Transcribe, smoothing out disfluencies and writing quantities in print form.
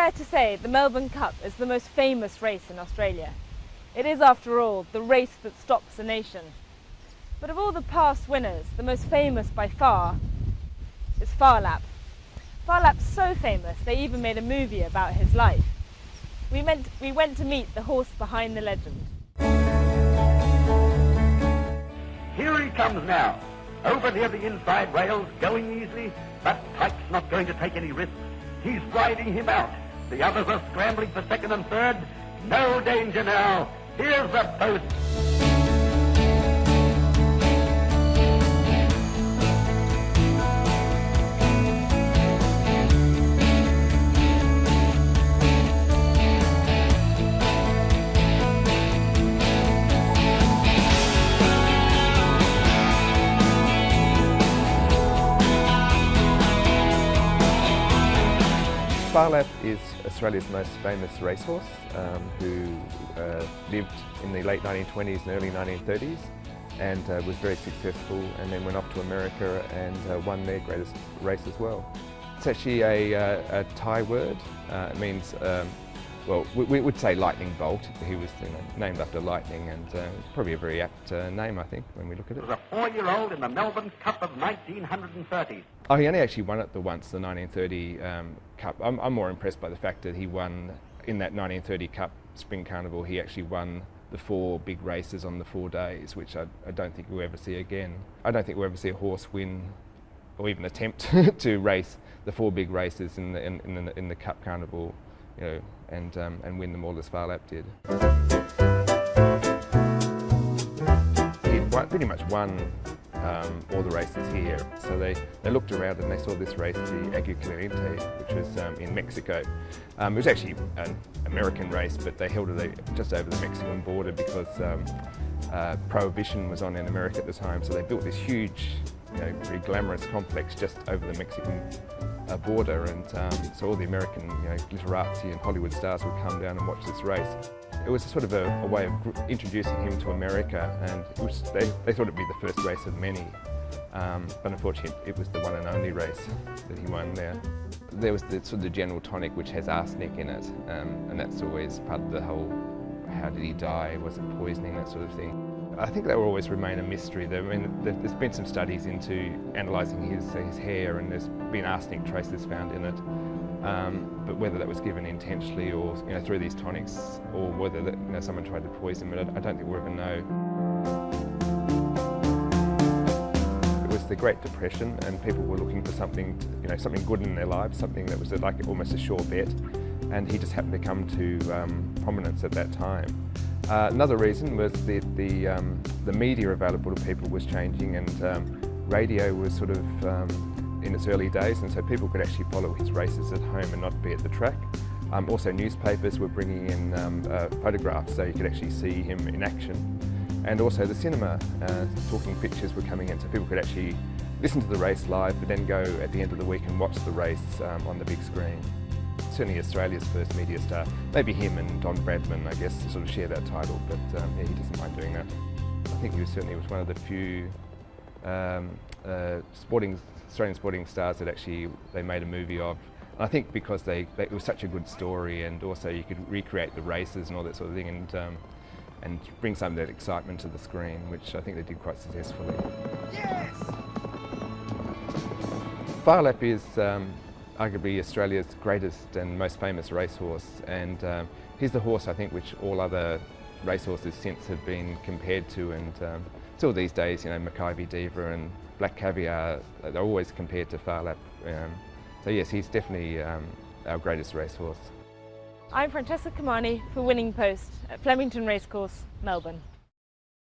fair to say the Melbourne Cup is the most famous race in Australia. It is, after all, the race that stops a nation. But of all the past winners, the most famous by far is Phar Lap. Phar Lap's so famous they even made a movie about his life. We went to meet the horse behind the legend. Here he comes now, over near the inside rails, going easily, but Pike's not going to take any risks. He's riding him out. The others are scrambling for second and third. No danger now. Here's the post. Phar Lap is Australia's most famous racehorse who lived in the late 1920s and early 1930s and was very successful, and then went off to America and won their greatest race as well. It's actually a Thai word. It means, well, we would say lightning bolt. He was named after lightning, and probably a very apt name, I think, when we look at it. He was a 4-year-old in the Melbourne Cup of 1930. Oh, he only actually won it the 1930 Cup. I'm more impressed by the fact that he won, in that 1930 Cup Spring Carnival, he actually won the 4 big races on the 4 days, which I don't think we'll ever see again. I don't think we'll ever see a horse win, or even attempt to race the 4 big races in the Cup Carnival, you know, and win them all as Phar Lap did. He pretty much won all the races here. So they looked around and they saw this race, the Aguascalientes, which was in Mexico. It was actually an American race, but they held it just over the Mexican border because Prohibition was on in America at the time. So they built this huge, very glamorous complex just over the Mexican border, and so all the American glitterati and Hollywood stars would come down and watch this race. It was sort of a way of introducing him to America, and they thought it'd be the first race of many, but unfortunately it was the one and only race that he won there. There was the sort of the general tonic which has arsenic in it, and that's always part of the whole, how did he die, was it poisoning, that sort of thing. I think that will always remain a mystery. There's been some studies into analysing his hair, and there's been arsenic traces found in it. But whether that was given intentionally or through these tonics, or whether someone tried to poison him, I don't think we'll ever know. It was the Great Depression, and people were looking for something, something good in their lives, something that was like almost a sure bet, and he just happened to come to prominence at that time. Another reason was the media available to people was changing, and radio was sort of in its early days, and so people could actually follow his races at home and not be at the track. Also newspapers were bringing in photographs so you could actually see him in action. And also the cinema, talking pictures were coming in, so people could actually listen to the race live but then go at the end of the week and watch the race on the big screen. Certainly Australia's first media star. Maybe him and Don Bradman, I guess, sort of share that title, but yeah, he doesn't mind doing that. I think he certainly was one of the few Australian sporting stars that actually they made a movie of. And I think because it was such a good story, and also you could recreate the races and all that sort of thing, and bring some of that excitement to the screen, which I think they did quite successfully. Yes! Phar Lap is arguably Australia's greatest and most famous racehorse, and he's the horse, I think, which all other racehorses since have been compared to, and still these days, Makybe Diva and Black Caviar, they're always compared to Phar Lap. So yes, he's definitely our greatest racehorse. I'm Francesca Kamani for Winning Post at Flemington Racecourse, Melbourne.